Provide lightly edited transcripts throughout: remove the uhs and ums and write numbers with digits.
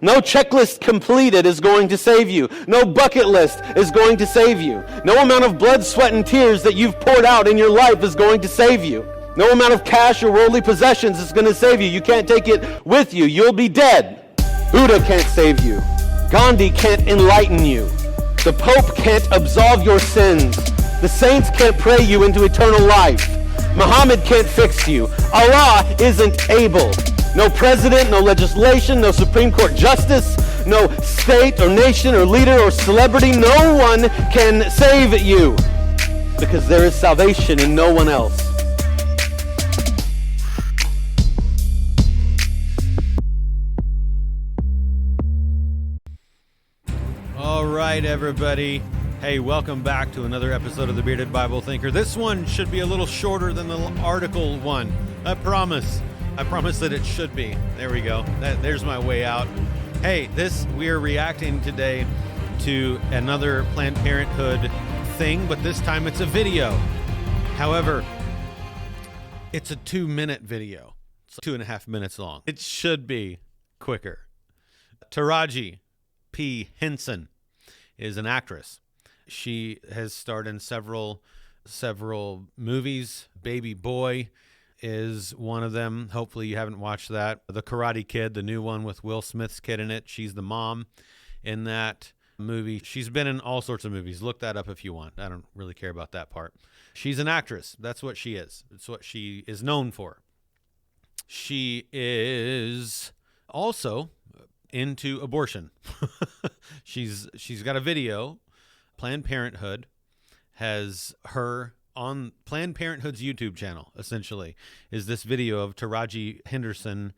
No checklist completed is going to save you. No bucket list is going to save you. No amount of blood, sweat, and tears that you've poured out in your life is going to save you. No amount of cash or worldly possessions is going to save you. You can't take it with you. You'll be dead. Buddha can't save you. Gandhi can't enlighten you. The Pope can't absolve your sins. The saints can't pray you into eternal life. Muhammad can't fix you. Allah isn't able. No president, no legislation, no Supreme Court justice, no state or nation or leader or celebrity. No one can save you because there is salvation in no one else. All right, everybody. Hey, welcome back to another episode of The Bearded Bible Thinker. This one should be a little shorter than the article one. I promise that it should be. There we go. There's my way out. Hey, we are reacting today to another Planned Parenthood thing, but this time it's a video. However, it's a 2-minute video. It's 2.5 minutes long. It should be quicker. Taraji Henson is an actress. She has starred in several movies. Baby Boy is one of them. Hopefully you haven't watched that. The Karate Kid, the new one with Will Smith's kid in it. She's the mom in that movie. She's been in all sorts of movies. Look that up if you want. I don't really care about that part. She's an actress. That's what she is. It's what she is known for. She is also into abortion. She's got a video. Planned Parenthood has her on Planned Parenthood's YouTube channel, essentially, is this video of Taraji Henson.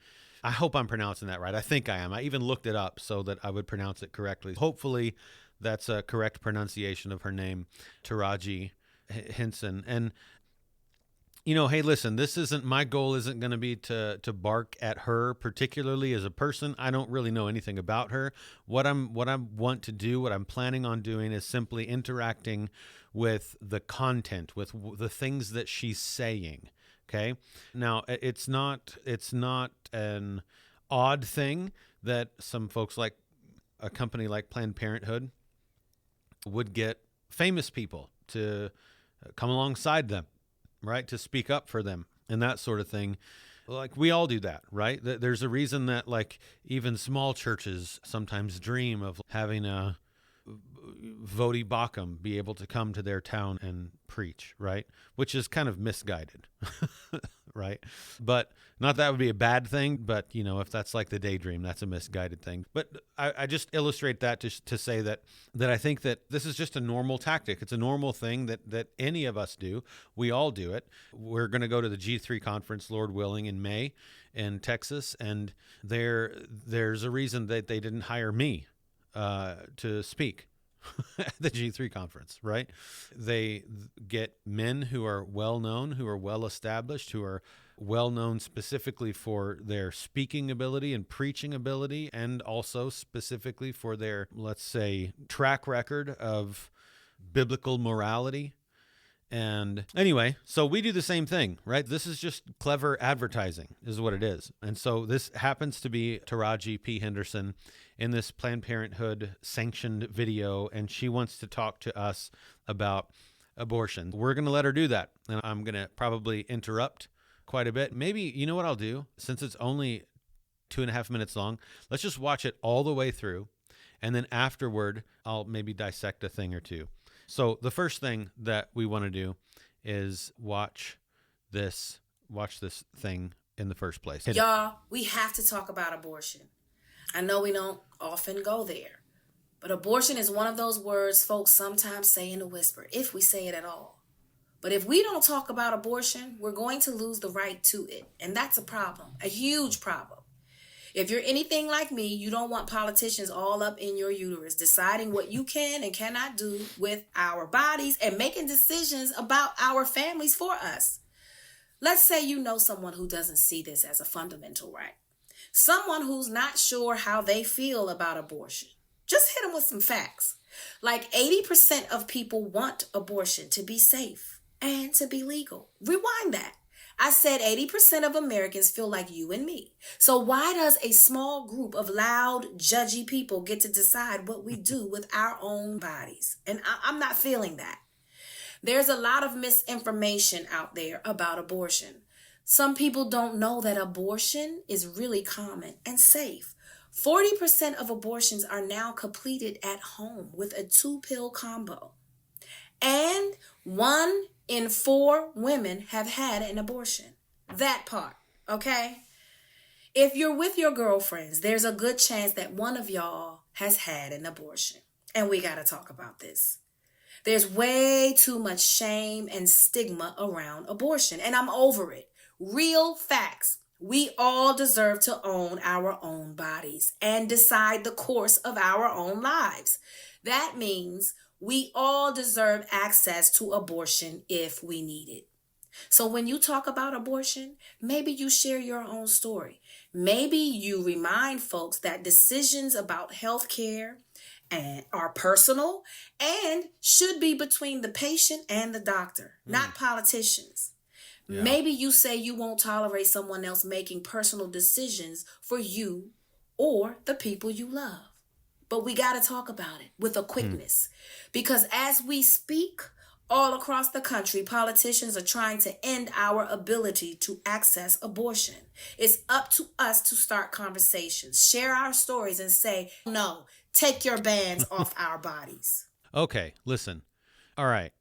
I hope I'm pronouncing that right. I think I am. I even looked it up so that I would pronounce it correctly. Hopefully that's a correct pronunciation of her name, Taraji Henson. And you know, hey, listen, my goal isn't going to be to bark at her particularly as a person. I don't really know anything about her. What I want to do, what I'm planning on doing is simply interacting with the content, with the things that she's saying. Okay. Now it's not an odd thing that some folks like a company like Planned Parenthood would get famous people to come alongside them, right? To speak up for them and that sort of thing. Like we all do that, right? There's a reason that like even small churches sometimes dream of having a Vodi Bakum be able to come to their town and preach, right? Which is kind of misguided, right? But not that would be a bad thing, but you know, if that's like the daydream, that's a misguided thing. But I just illustrate that to say that I think that this is just a normal tactic. It's a normal thing that any of us do. We all do it. We're going to go to the G3 conference, Lord willing, in May in Texas, and there's a reason that they didn't hire me to speak at the G3 conference, right? They get men who are well-known, who are well-established, who are well-known specifically for their speaking ability and preaching ability, and also specifically for their, let's say, track record of biblical morality. And anyway, so we do the same thing, right? This is just clever advertising is what it is. And so this happens to be Taraji Henson in this Planned Parenthood sanctioned video, and she wants to talk to us about abortion. We're going to let her do that. And I'm going to probably interrupt quite a bit. Maybe, you know what I'll do? Since it's only 2.5 minutes long, let's just watch it all the way through. And then afterward, I'll maybe dissect a thing or two. So the first thing that we want to do is watch this thing in the first place. Y'all, we have to talk about abortion. I know we don't often go there, but abortion is one of those words folks sometimes say in a whisper, if we say it at all. But if we don't talk about abortion, we're going to lose the right to it. And that's a problem, a huge problem. If you're anything like me, you don't want politicians all up in your uterus deciding what you can and cannot do with our bodies and making decisions about our families for us. Let's say you know someone who doesn't see this as a fundamental right. Someone who's not sure how they feel about abortion. Just hit them with some facts. Like 80% of people want abortion to be safe and to be legal. Rewind that. I said 80% of Americans feel like you and me. So why does a small group of loud, judgy people get to decide what we do with our own bodies? And I'm not feeling that. There's a lot of misinformation out there about abortion. Some people don't know that abortion is really common and safe. 40% of abortions are now completed at home with a 2-pill combo. And 1 in 4 women have had an abortion. That part, okay? If you're with your girlfriends, there's a good chance that one of y'all has had an abortion. And we got to talk about this. There's way too much shame and stigma around abortion, and I'm over it. Real facts. We all deserve to own our own bodies and decide the course of our own lives. That means we all deserve access to abortion if we need it. So when you talk about abortion, maybe you share your own story. Maybe you remind folks that decisions about health care and are personal and should be between the patient and the doctor, not politicians. Yeah. Maybe you say you won't tolerate someone else making personal decisions for you or the people you love. But we got to talk about it with a quickness because as we speak all across the country, politicians are trying to end our ability to access abortion. It's up to us to start conversations, share our stories and say, no, take your bans off our bodies. Okay, listen. All right.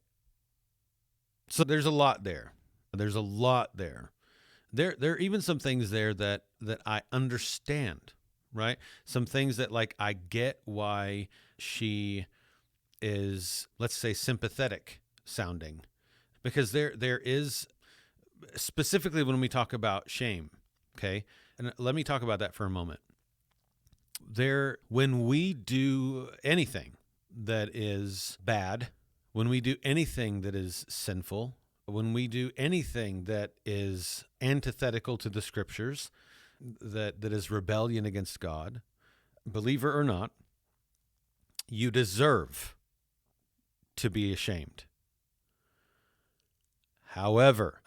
So there's a lot there. There's a lot there. There are even some things there that I understand, right? Some things that like I get why she is, let's say, sympathetic sounding. Because there is, specifically when we talk about shame, okay? And let me talk about that for a moment. When we do anything that is bad, when we do anything that is sinful, when we do anything that is antithetical to the scriptures, that is rebellion against God, believer or not, you deserve to be ashamed. However,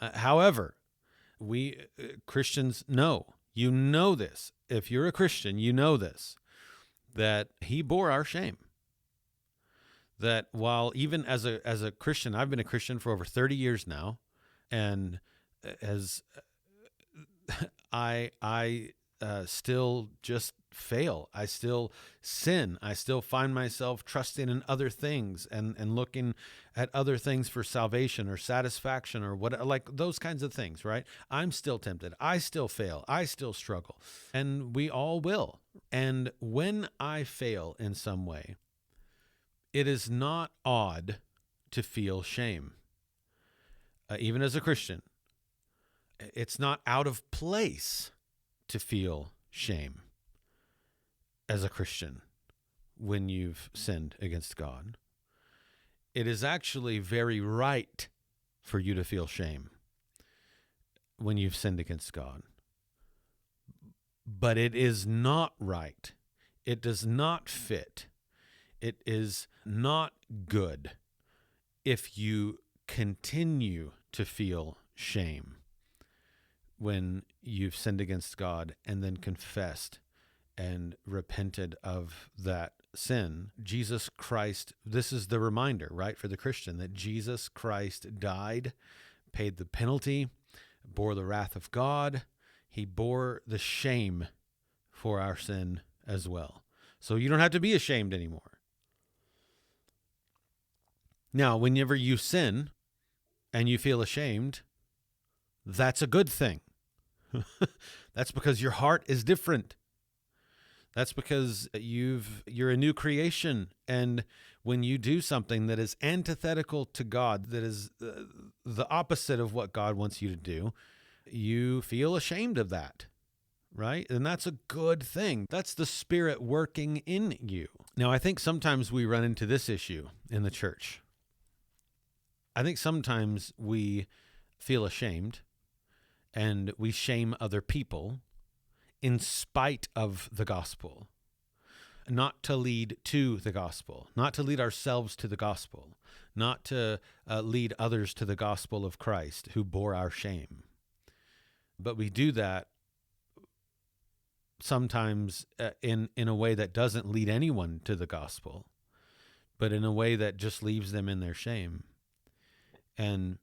we Christians know, you know this. If you're a Christian, you know this, that he bore our shame. That while even as a Christian, I've been a Christian for over 30 years now, and as I still just fail. I still sin. I still find myself trusting in other things and looking at other things for salvation or satisfaction or what, like those kinds of things, right? I'm still tempted. I still fail. I still struggle. And we all will. And when I fail in some way, it is not odd to feel shame. Even as a Christian, it's not out of place to feel shame as a Christian when you've sinned against God. It is actually very right for you to feel shame when you've sinned against God. But it is not right. It does not fit. It is not good if you continue to feel shame when you've sinned against God and then confessed and repented of that sin. Jesus Christ, this is the reminder, right, for the Christian, that Jesus Christ died, paid the penalty, bore the wrath of God. He bore the shame for our sin as well. So you don't have to be ashamed anymore. Now, whenever you sin and you feel ashamed, that's a good thing. That's because your heart is different. That's because you're a new creation. And when you do something that is antithetical to God, that is the opposite of what God wants you to do, you feel ashamed of that, right? And that's a good thing. That's the Spirit working in you. Now, I think sometimes we run into this issue in the church. I think sometimes we feel ashamed and we shame other people in spite of the gospel, not to lead to the gospel, not to lead ourselves to the gospel, not to lead others to the gospel of Christ who bore our shame. But we do that sometimes in a way that doesn't lead anyone to the gospel, but in a way that just leaves them in their shame. And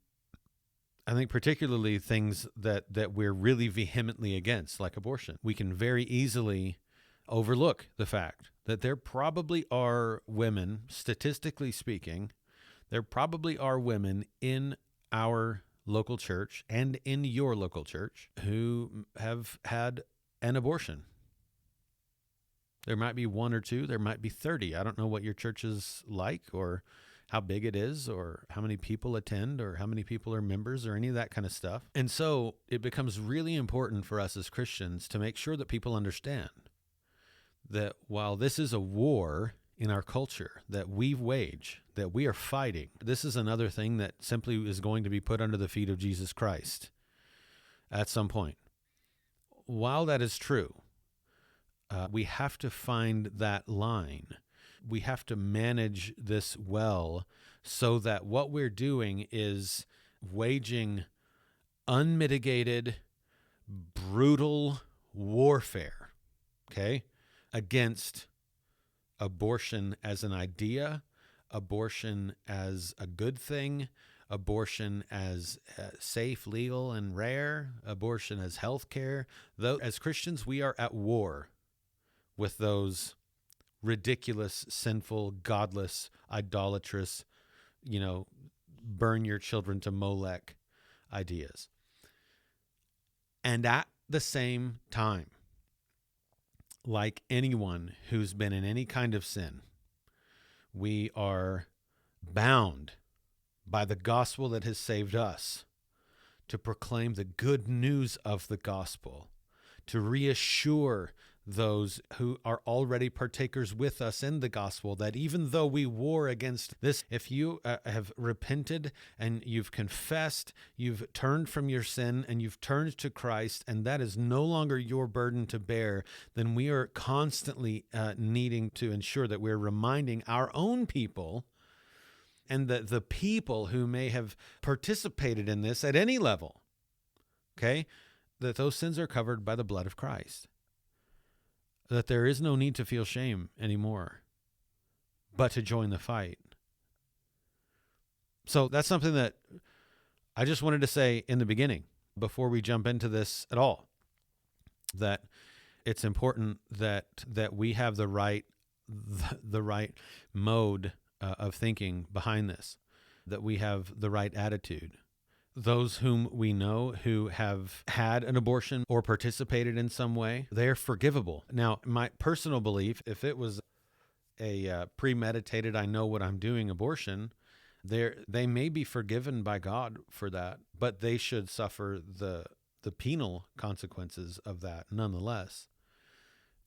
I think particularly things that we're really vehemently against, like abortion, we can very easily overlook the fact that there probably are women, statistically speaking, there probably are women in our local church and in your local church who have had an abortion. There might be one or two, there might be 30. I don't know what your church is like or how big it is or how many people attend or how many people are members or any of that kind of stuff. And so it becomes really important for us as Christians to make sure that people understand that while this is a war in our culture that we wage, that we are fighting, this is another thing that simply is going to be put under the feet of Jesus Christ at some point. While that is true, we have to find that line. We have to manage this well so that what we're doing is waging unmitigated, brutal warfare, okay, against abortion as an idea, abortion as a good thing, abortion as safe, legal, and rare, abortion as healthcare. Though, as Christians, we are at war with those ridiculous, sinful, godless, idolatrous, burn your children to Molech ideas. And at the same time, like anyone who's been in any kind of sin, we are bound by the gospel that has saved us to proclaim the good news of the gospel, to reassure those who are already partakers with us in the gospel that even though we war against this, if you have repented and you've confessed, you've turned from your sin and you've turned to Christ, and that is no longer your burden to bear, then we are constantly needing to ensure that we're reminding our own people and the people who may have participated in this at any level, okay, that those sins are covered by the blood of Christ. That there is no need to feel shame anymore, but to join the fight. So that's something that I just wanted to say in the beginning, before we jump into this at all, that it's important that we have the right mode of thinking behind this, that we have the right attitude. Those whom we know who have had an abortion or participated in some way, they're forgivable. Now, my personal belief, if it was a premeditated, I know what I'm doing abortion, they may be forgiven by God for that, but they should suffer the penal consequences of that nonetheless.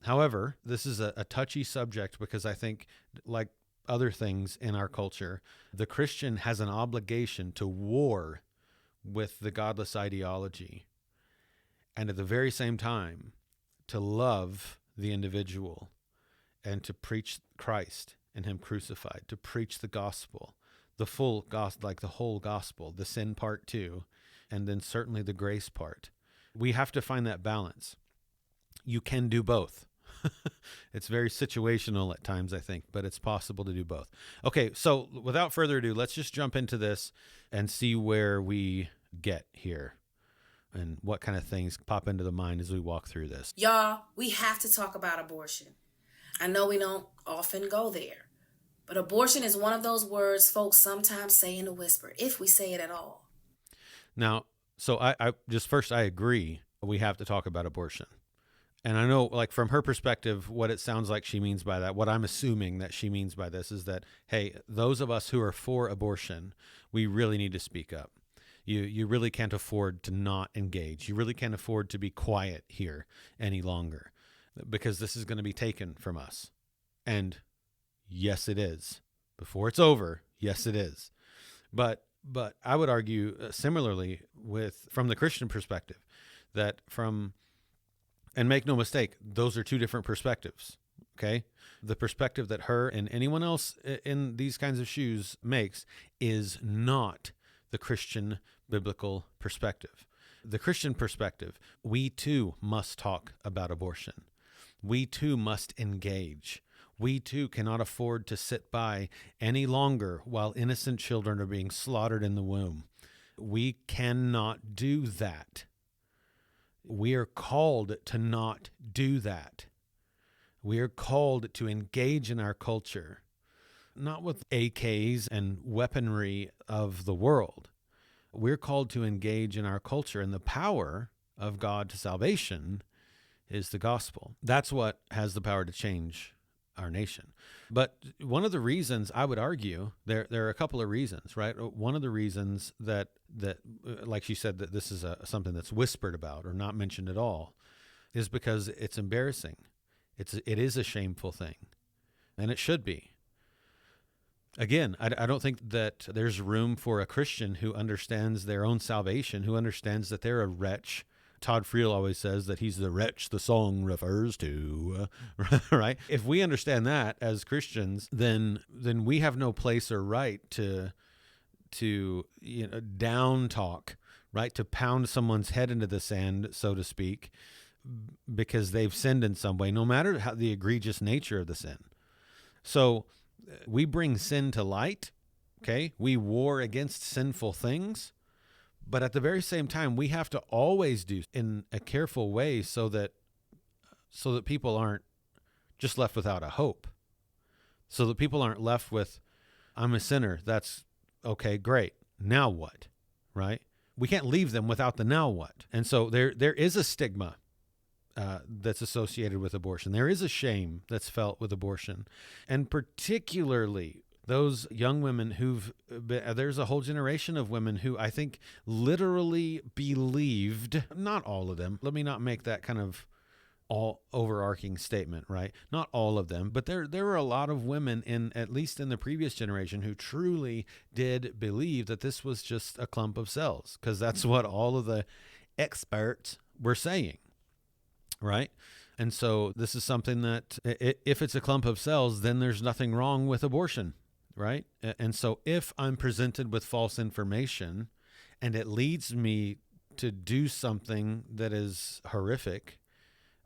However, this is a touchy subject because I think, like other things in our culture, the Christian has an obligation to war with the godless ideology, and at the very same time to love the individual and to preach Christ and him crucified, to preach the gospel, the full gospel, like the whole gospel, the sin part too, and then certainly the grace part. We have to find that balance. You can do both. It's very situational at times, I think, but it's possible to do both. Okay, so without further ado, let's just jump into this and see where we get here and what kind of things pop into the mind as we walk through this. Y'all, we have to talk about abortion. I know we don't often go there, but abortion is one of those words folks sometimes say in a whisper, if we say it at all. Now, so I just first, I agree we have to talk about abortion. And I know, like, from her perspective, what it sounds like she means by that, what I'm assuming that she means by this is that, hey, those of us who are for abortion, we really need to speak up. You really can't afford to not engage. You really can't afford to be quiet here any longer because this is going to be taken from us. And yes, it is. Before it's over, yes, it is. But I would argue similarly from the Christian perspective that and make no mistake, those are two different perspectives, okay? The perspective that her and anyone else in these kinds of shoes makes is not the Christian biblical perspective. the Christian perspective, we too must talk about abortion. We too must engage. We too cannot afford to sit by any longer while innocent children are being slaughtered in the womb. We cannot do that. We are called to not do that. We are called to engage in our culture, not with AKs and weaponry of the world. We're called to engage in our culture, and the power of God to salvation is the gospel. That's what has the power to change our nation. But one of the reasons, I would argue, there are a couple of reasons, right? One of the reasons that like she said, that this is something that's whispered about or not mentioned at all, is because it's embarrassing. It is a shameful thing, and it should be. Again, I don't think that there's room for a Christian who understands their own salvation, who understands that they're a wretch. Todd Friel always says that he's the wretch the song refers to, right? If we understand that as Christians, then we have no place or right to down talk, right? To pound someone's head into the sand, so to speak, because they've sinned in some way, no matter how the egregious nature of the sin. So we bring sin to light, okay? We war against sinful things, but at the very same time, we have to always do in a careful way so that people aren't just left without a hope, so that people aren't left with, I'm a sinner. That's okay, great. Now what, right? We can't leave them without the now what. And so there is a stigma that's associated with abortion. There is a shame that's felt with abortion. And particularly those young women there's a whole generation of women who I think literally believed, not all of them, let me not make that kind of all overarching statement, right? Not all of them, but there were a lot of women at least in the previous generation, who truly did believe that this was just a clump of cells, because that's what all of the experts were saying, right? And so this is something that if it's a clump of cells, then there's nothing wrong with abortion, right? And so if I'm presented with false information and it leads me to do something that is horrific,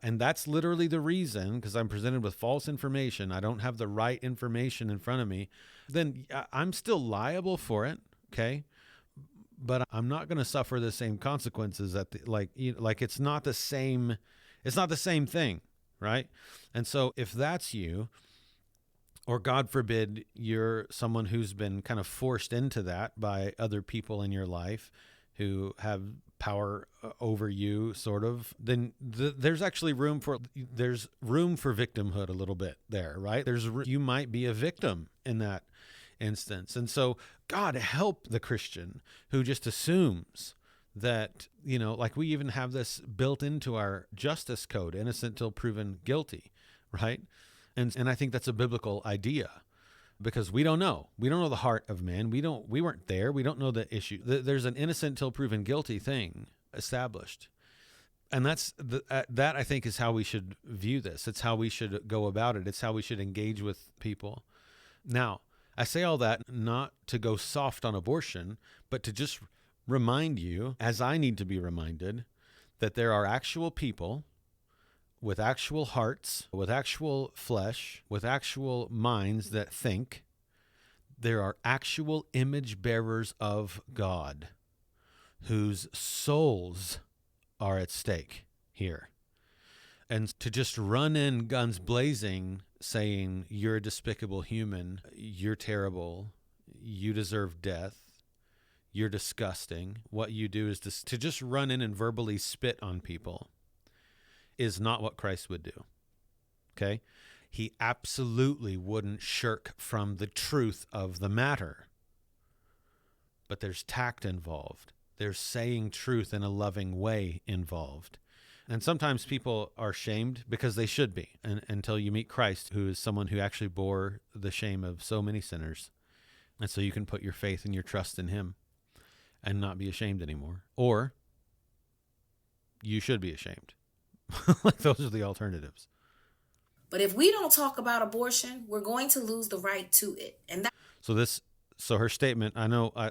and that's literally the reason, because I'm presented with false information, I don't have the right information in front of me, then I'm still liable for it, okay? But I'm not going to suffer the same consequences like it's not the same thing, right? And so if that's you, or God forbid, you're someone who's been kind of forced into that by other people in your life who have power over you, sort of, then there's actually room for victimhood a little bit there, right? You might be a victim in that instance. And so God help the Christian who just assumes that, like we even have this built into our justice code, innocent till proven guilty, right? And I think that's a biblical idea, because we don't know. We don't know the heart of man. We weren't there. We don't know the issue. There's an innocent till proven guilty thing established. And that I think is how we should view this. It's how we should go about it. It's how we should engage with people. Now, I say all that not to go soft on abortion, but to just remind you, as I need to be reminded, that there are actual people with actual hearts, with actual flesh, with actual minds that think. There are actual image bearers of God whose souls are at stake here. And to just run in guns blazing saying, you're a despicable human, you're terrible, you deserve death, you're disgusting, what you do is to just run in and verbally spit on people is not what Christ would do, okay? He absolutely wouldn't shirk from the truth of the matter. But there's tact involved. There's saying truth in a loving way involved. And sometimes people are shamed because they should be, until you meet Christ, who is someone who actually bore the shame of so many sinners. And so you can put your faith and your trust in him and not be ashamed anymore. Or you should be ashamed. Like, those are the alternatives. But if we don't talk about abortion, we're going to lose the right to it. So So her statement, I know I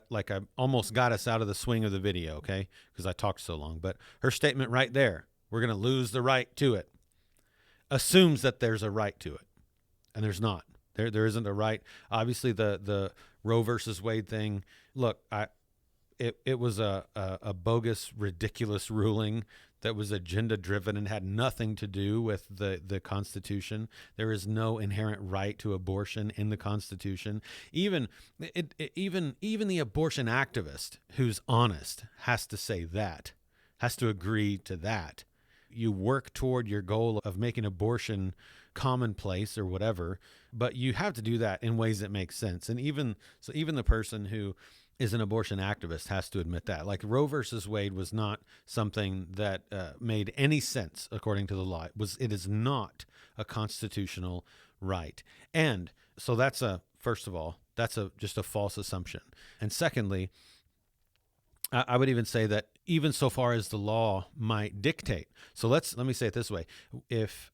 almost got us out of the swing of the video, okay, because I talked so long, but her statement right there, we're going to lose the right to it, assumes that there's a right to it, and there's not. There isn't a right. Obviously, the Roe versus Wade thing, look, it was a bogus, ridiculous ruling that was agenda-driven and had nothing to do with the Constitution. There is no inherent right to abortion in the Constitution. Even the abortion activist who's honest has to say that, has to agree to that. You work toward your goal of making abortion commonplace or whatever, but you have to do that in ways that make sense. And even the person who is an abortion activist has to admit that. Like Roe versus Wade was not something that made any sense according to the law. It is not a constitutional right. And so that's first of all, that's just a false assumption. And secondly, I would even say that even so far as the law might dictate. So let me say it this way. If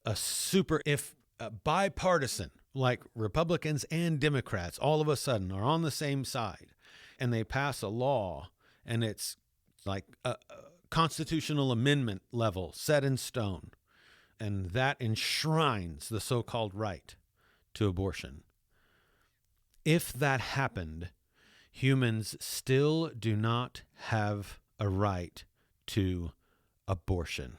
bipartisan, like Republicans and Democrats, all of a sudden are on the same side, and they pass a law, and it's like a constitutional amendment level set in stone, and that enshrines the so-called right to abortion. If that happened, humans still do not have a right to abortion,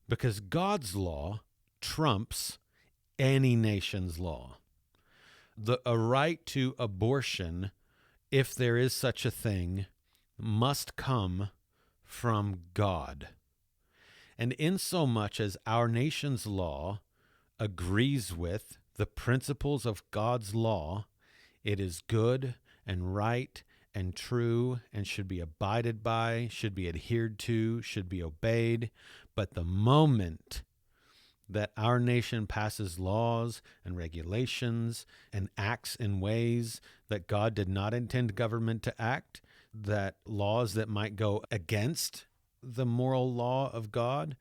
because God's law trumps any nation's law. A right to abortion, if there is such a thing, must come from God. And insomuch as our nation's law agrees with the principles of God's law, it is good and right and true and should be abided by, should be adhered to, should be obeyed. But the moment that our nation passes laws and regulations and acts in ways that God did not intend government to act, that laws that might go against the moral law of God,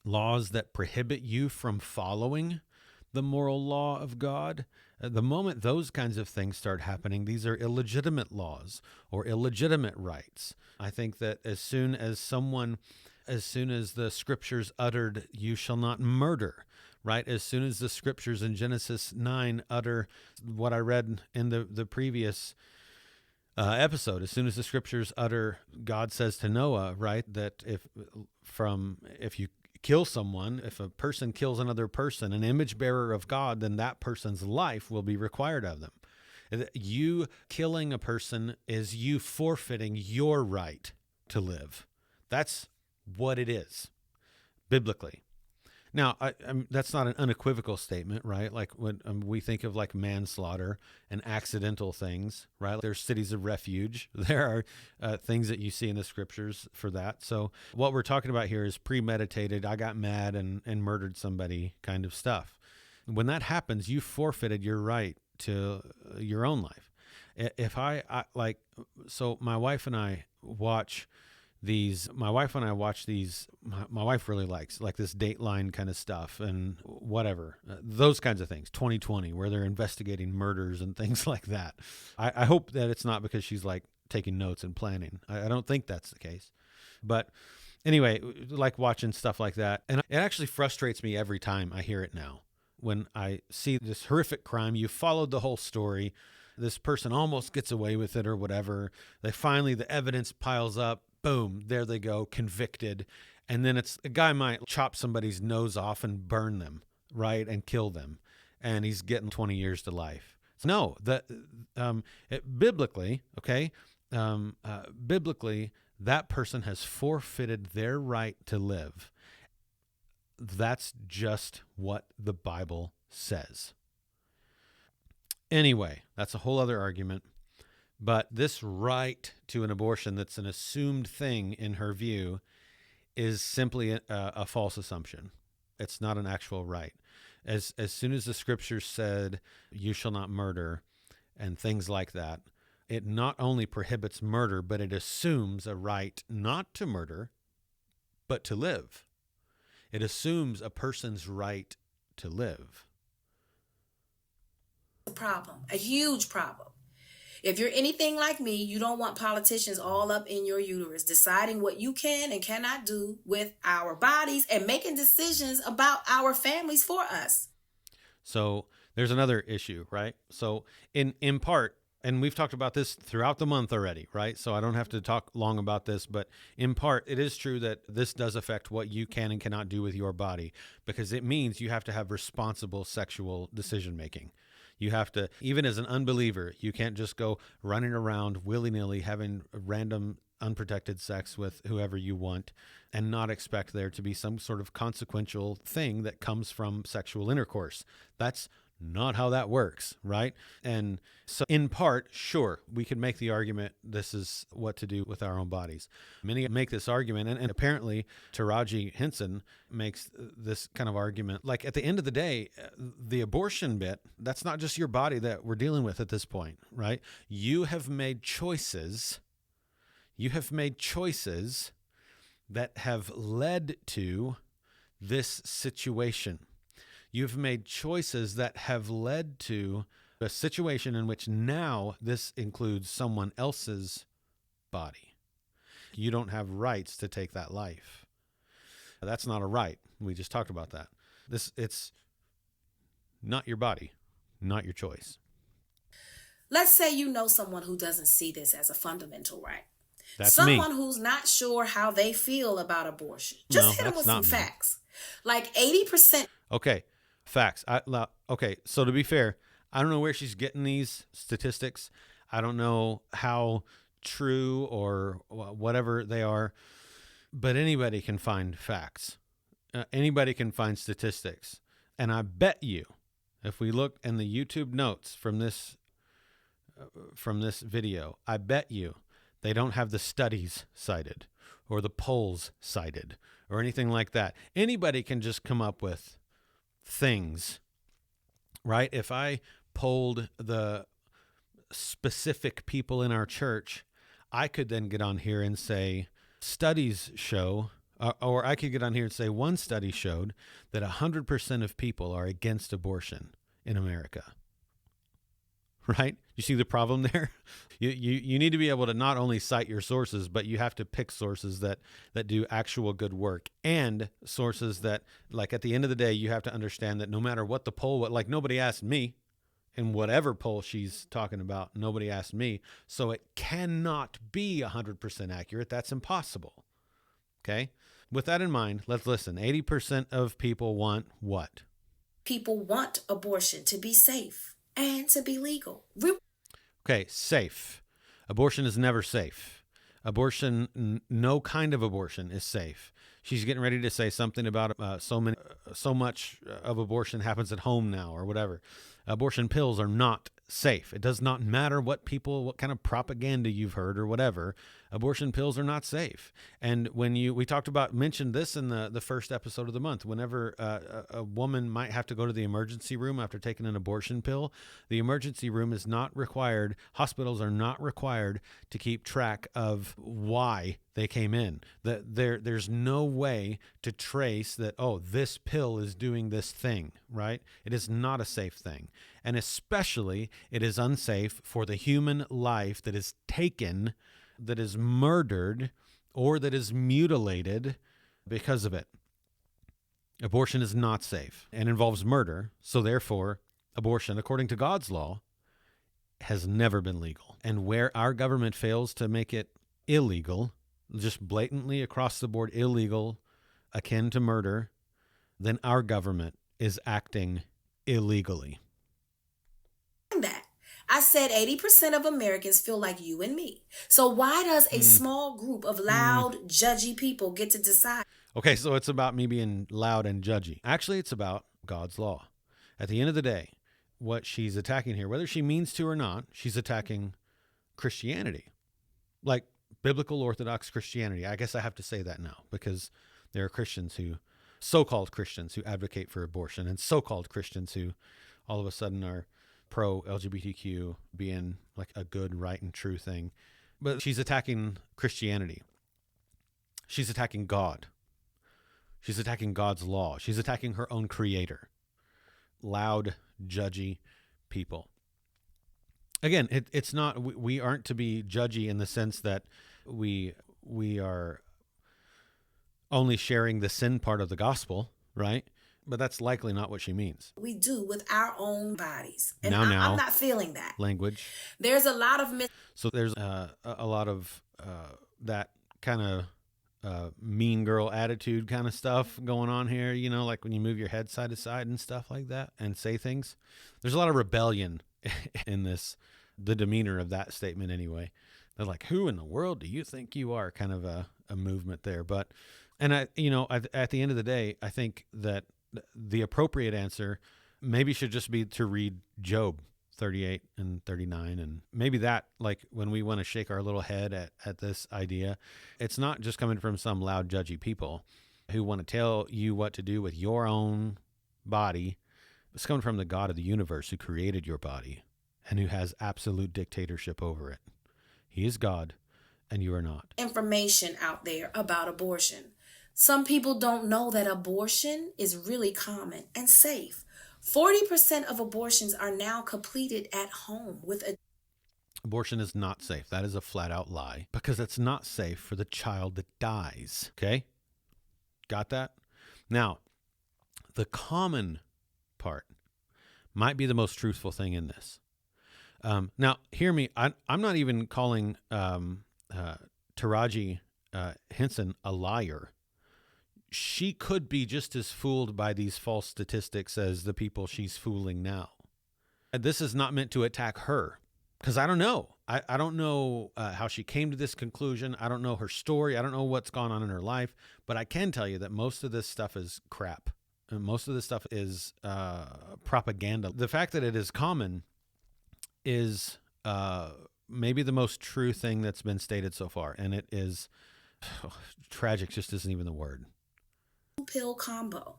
laws that prohibit you from following the moral law of God, the moment those kinds of things start happening, these are illegitimate laws or illegitimate rights. I think that as soon as the scriptures uttered, you shall not murder, right? As soon as the scriptures in Genesis 9 utter what I read in the previous episode, as soon as the scriptures utter, God says to Noah, right, that if you kill someone, if a person kills another person, an image bearer of God, then that person's life will be required of them. You killing a person is you forfeiting your right to live. That's what it is, biblically. Now, that's not an unequivocal statement, right? Like when we think of like manslaughter and accidental things, right? There's cities of refuge. There are things that you see in the scriptures for that. So what we're talking about here is premeditated, I got mad and murdered somebody kind of stuff. When that happens, you forfeited your right to your own life. So my wife and I watch these. My wife really likes like this Dateline kind of stuff and whatever, those kinds of things, 2020, where they're investigating murders and things like that. I hope that it's not because she's like taking notes and planning. I don't think that's the case. But anyway, like watching stuff like that. And it actually frustrates me every time I hear it now. When I see this horrific crime, you followed the whole story. This person almost gets away with it or whatever. The evidence piles up. Boom, there they go, convicted. And then a guy might chop somebody's nose off and burn them, right, and kill them. And he's getting 20 years to life. No, biblically, okay, biblically, that person has forfeited their right to live. That's just what the Bible says. Anyway, that's a whole other argument. But this right to an abortion that's an assumed thing in her view is simply a false assumption. It's not an actual right. As soon as the scriptures said, you shall not murder, and things like that, it not only prohibits murder, but it assumes a right not to murder, but to live. It assumes a person's right to live. Problem, a huge problem. If you're anything like me, you don't want politicians all up in your uterus deciding what you can and cannot do with our bodies and making decisions about our families for us. So there's another issue, right? So in part, and we've talked about this throughout the month already, right? So I don't have to talk long about this, but in part, it is true that this does affect what you can and cannot do with your body, because it means you have to have responsible sexual decision making. You have to, even as an unbeliever, you can't just go running around willy-nilly having random unprotected sex with whoever you want and not expect there to be some sort of consequential thing that comes from sexual intercourse. That's not how that works, right? And so in part, sure, we could make the argument this is what to do with our own bodies. Many make this argument, and apparently Taraji Henson makes this kind of argument. Like, at the end of the day, the abortion bit, that's not just your body that we're dealing with at this point, right? You have made choices. You have made choices that have led to this situation. You've made choices that have led to a situation in which now this includes someone else's body. You don't have rights to take that life. That's not a right. We just talked about that. It's not your body, not your choice. Let's say you know someone who doesn't see this as a fundamental right. That's someone me. who's not sure how they feel about abortion. Just hit them with some facts. Like 80%. Okay. Facts. Okay, so to be fair, I don't know where she's getting these statistics. I don't know how true or whatever they are, but anybody can find facts. Anybody can find statistics. And I bet you, if we look in the YouTube notes from this video, I bet you they don't have the studies cited or the polls cited or anything like that. Anybody can just come up with things, right? If I polled the specific people in our church, I could then get on here and say studies show, or I could get on here and say one study showed that 100% of people are against abortion in America. Right? You see the problem there? You need to be able to not only cite your sources, but you have to pick sources that do actual good work, and sources that, like, at the end of the day, you have to understand that no matter what the poll, like, nobody asked me, in whatever poll she's talking about, nobody asked me. So it cannot be 100% accurate. That's impossible. Okay? With that in mind, let's listen. 80% of people want what? People want abortion to be safe and to be legal. Okay, safe. Abortion is never safe. Abortion, no kind of abortion is safe. She's getting ready to say something about so much of abortion happens at home now or whatever. Abortion pills are not safe. It does not matter what kind of propaganda you've heard or whatever. Abortion pills are not safe. And when we mentioned this in the first episode of the month, whenever a woman might have to go to the emergency room after taking an abortion pill, the emergency room is not required. Hospitals are not required to keep track of why they came in. There's no way to trace that, oh, this pill is doing this thing, right? It is not a safe thing. And especially, it is unsafe for the human life that is taken, that is murdered, or that is mutilated because of it. Abortion is not safe and involves murder. So therefore, abortion, according to God's law, has never been legal. And where our government fails to make it illegal, just blatantly across the board illegal, akin to murder, then our government is acting illegally. That. I said 80% of Americans feel like you and me. So why does a small group of loud, judgy people get to decide? Okay, so it's about me being loud and judgy. Actually, it's about God's law. At the end of the day, what she's attacking here, whether she means to or not, she's attacking Christianity. Like biblical Orthodox Christianity. I guess I have to say that now, because there are Christians so-called Christians who advocate for abortion, and so-called Christians who all of a sudden are pro-LGBTQ being like a good, right, and true thing. But she's attacking Christianity. She's attacking God. She's attacking God's law. She's attacking her own creator. Loud, judgy people. Again, it's not, we aren't to be judgy in the sense that we are only sharing the sin part of the gospel, right? But that's likely not what she means. We do with our own bodies. And Now, I'm not feeling that. language. There's a lot of So there's a lot of that kind of mean girl attitude kind of stuff going on here, you know, like when you move your head side to side and stuff like that and say things. There's a lot of rebellion in this, the demeanor of that statement anyway. They're like, who in the world do you think you are? Kind of a movement there. But, and at the end of the day, I think that the appropriate answer maybe should just be to read Job 38 and 39. And maybe that, like when we want to shake our little head at this idea, it's not just coming from some loud, judgy people who want to tell you what to do with your own body. It's coming from the God of the universe who created your body and who has absolute dictatorship over it. He is God and you are not. information out there about abortion. Some people don't know that abortion is really common and safe. 40% of abortions are now completed at home with a Abortion is not safe. That is a flat out lie because it's not safe for the child that dies. Okay? Got that? Now, the common part might be the most truthful thing in this. Now, hear me. I'm not even calling Taraji Henson a liar. She could be just as fooled by these false statistics as the people she's fooling now. This is not meant to attack her because I don't know. I don't know how she came to this conclusion. I don't know her story. I don't know what's gone on in her life. But I can tell you that most of this stuff is crap. And most of this stuff is propaganda. The fact that it is common is maybe the most true thing that's been stated so far. And it is tragic, just isn't even the word. pill combo.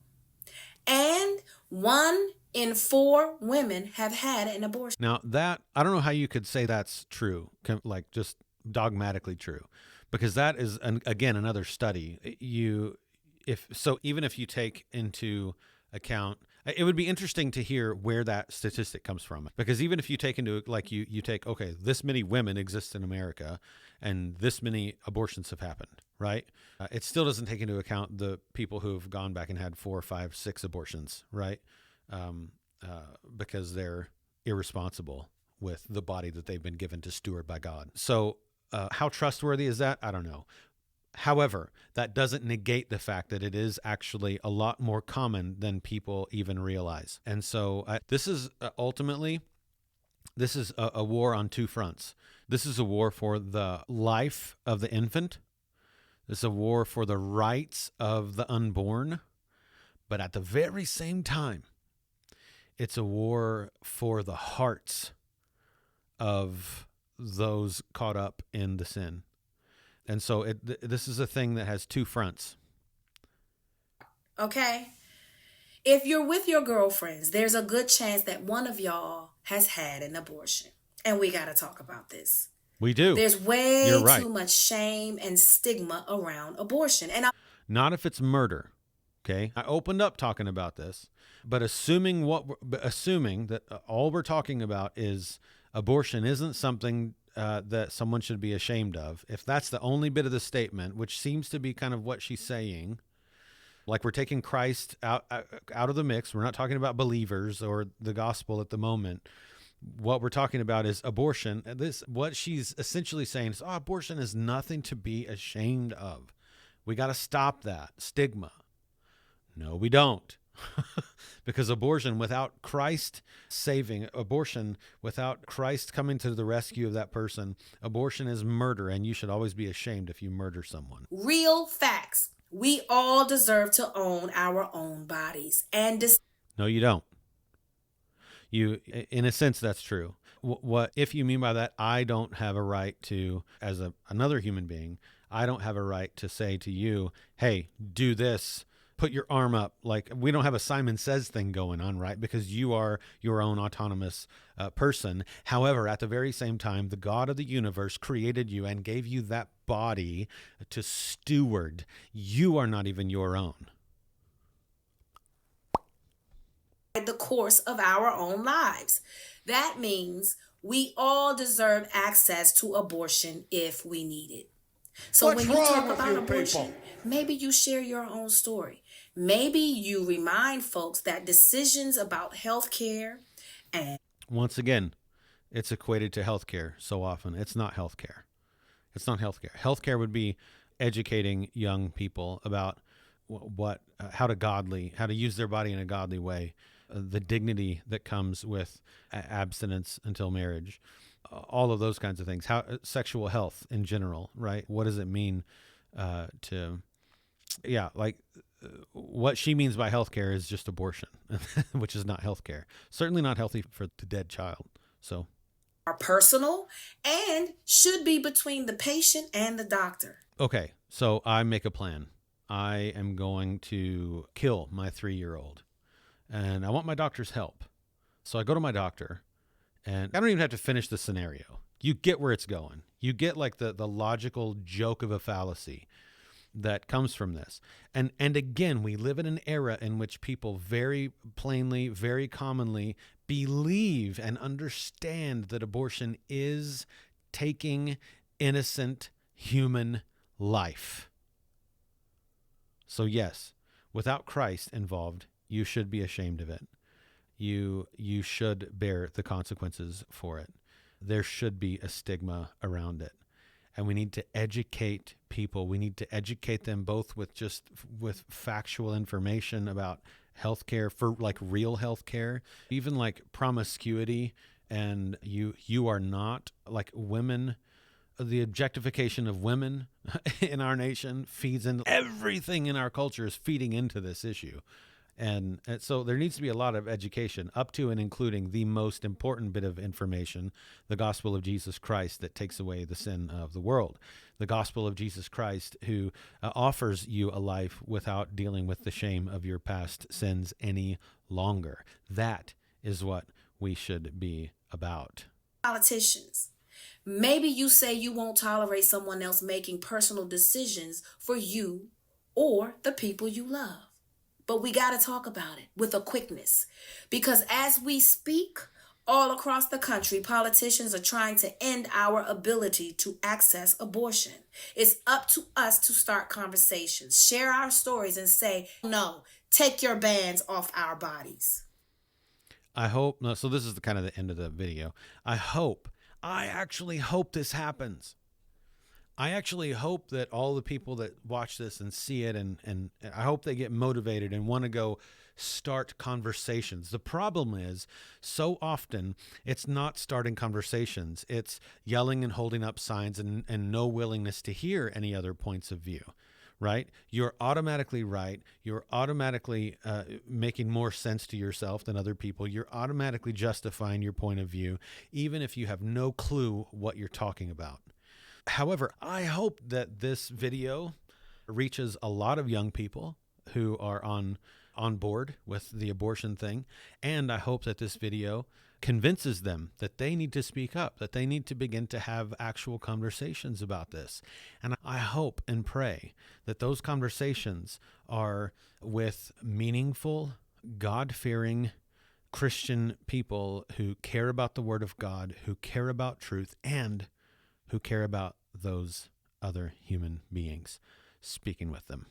And 1 in 4 women have had an abortion. Now that, I don't know how you could say that's true, like just dogmatically true, because that is, again, another study. Even if you take into account, it would be interesting to hear where that statistic comes from. Because even if you take into, like you take, okay, this many women exist in America and this many abortions have happened, right? It still doesn't take into account the people who've gone back and had 4, 5, 6 abortions, right? Because they're irresponsible with the body that they've been given to steward by God. So how trustworthy is that? I don't know. However, that doesn't negate the fact that it is actually a lot more common than people even realize. And so this is ultimately, this is a war on 2 fronts. This is a war for the life of the infant. This is a war for the rights of the unborn. But at the very same time, it's a war for the hearts of those caught up in the sin. And so this is a thing that has 2 fronts. Okay? If you're with your girlfriends, there's a good chance that one of y'all has had an abortion. And we got to talk about this. We do. There's way You're right. too much shame and stigma around abortion. And Not if it's murder. Okay? I opened up talking about this, but assuming that all we're talking about is abortion isn't something that someone should be ashamed of. If that's the only bit of the statement, which seems to be kind of what she's saying, like we're taking Christ out of the mix. We're not talking about believers or the gospel at the moment. What we're talking about is abortion. What she's essentially saying is, abortion is nothing to be ashamed of. We got to stop that stigma. No, we don't. Because abortion without Christ saving, abortion without Christ coming to the rescue of that person, abortion is murder, and you should always be ashamed if you murder someone. real facts. We all deserve to own our own bodies. And No, you don't. You, in a sense, that's true. What if you mean by that? I don't have a right to, as another human being, I don't have a right to say to you, hey, do this. Put your arm up. Like, we don't have a Simon Says thing going on, right? Because you are your own autonomous person. However, at the very same time, the God of the universe created you and gave you that body to steward. You are not even your own. decide the course of our own lives. That means we all deserve access to abortion if we need it. So What's when you wrong talk with about you abortion, people? maybe you share your own story. Maybe you remind folks that decisions about health care and Once again, it's equated to healthcare so often. It's not healthcare. It's not healthcare. Healthcare would be educating young people about how to use their body in a godly way, the dignity that comes with abstinence until marriage, all of those kinds of things. How sexual health in general, right? What does it mean what she means by healthcare is just abortion, which is not healthcare. Certainly not healthy for the dead child. So are personal and should be between the patient and the doctor. okay, so I make a plan. I am going to kill my 3-year-old, and I want my doctor's help. So I go to my doctor, and I don't even have to finish the scenario. You get where it's going. You get like the logical joke of a fallacy that comes from this. And again, we live in an era in which people very plainly, very commonly believe and understand that abortion is taking innocent human life. So yes, without Christ involved, you should be ashamed of it. You should bear the consequences for it. There should be a stigma around it. And we need to educate people. We need to educate them both with factual information about healthcare, for like real healthcare, even like promiscuity. And you are not like women. The objectification of women in our nation feeds into everything in our culture is feeding into this issue. And so there needs to be a lot of education up to and including the most important bit of information, the gospel of Jesus Christ that takes away the sin of the world, the gospel of Jesus Christ who offers you a life without dealing with the shame of your past sins any longer. That is what we should be about. Politicians. Maybe you say you won't tolerate someone else making personal decisions for you or the people you love. But we got to talk about it with a quickness, because as we speak all across the country, politicians are trying to end our ability to access abortion. It's up to us to start conversations, share our stories, and say, no, take your bans off our bodies. I hope, no, so this is kind of the end of the video. I actually hope this happens. I actually hope that all the people that watch this and see it, and I hope they get motivated and want to go start conversations. The problem is, so often, it's not starting conversations. It's yelling and holding up signs and no willingness to hear any other points of view, right? You're automatically right. You're automatically making more sense to yourself than other people. You're automatically justifying your point of view, even if you have no clue what you're talking about. However, I hope that this video reaches a lot of young people who are on board with the abortion thing. And I hope that this video convinces them that they need to speak up, that they need to begin to have actual conversations about this. And I hope and pray that those conversations are with meaningful, God-fearing Christian people who care about the Word of God, who care about truth, and who care about those other human beings, speaking with them.